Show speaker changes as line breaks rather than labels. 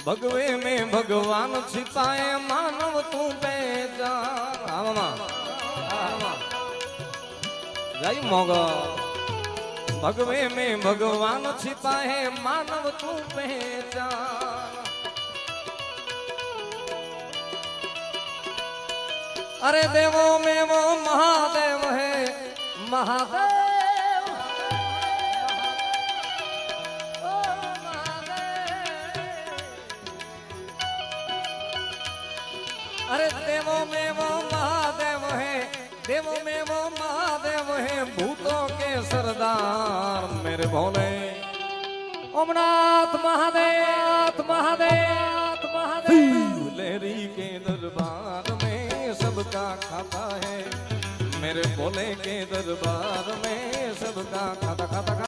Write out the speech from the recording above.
भगवे में भगवान छिपाए मानव तू पहचान। आमा जय मोगा। भगवे में भगवान छिपाए मानव तू पहचान। अरे देवों में वो महादेव है महादेव। अरे देवों में वो महादेव है, देवों में वो महादेव है, भूतों के सरदार मेरे भोले। ओमनाथ महादेव महादेव महादेव। लेरी के दरबार में सबका खाता है, मेरे भोले के दरबार में सबका खाता खाता।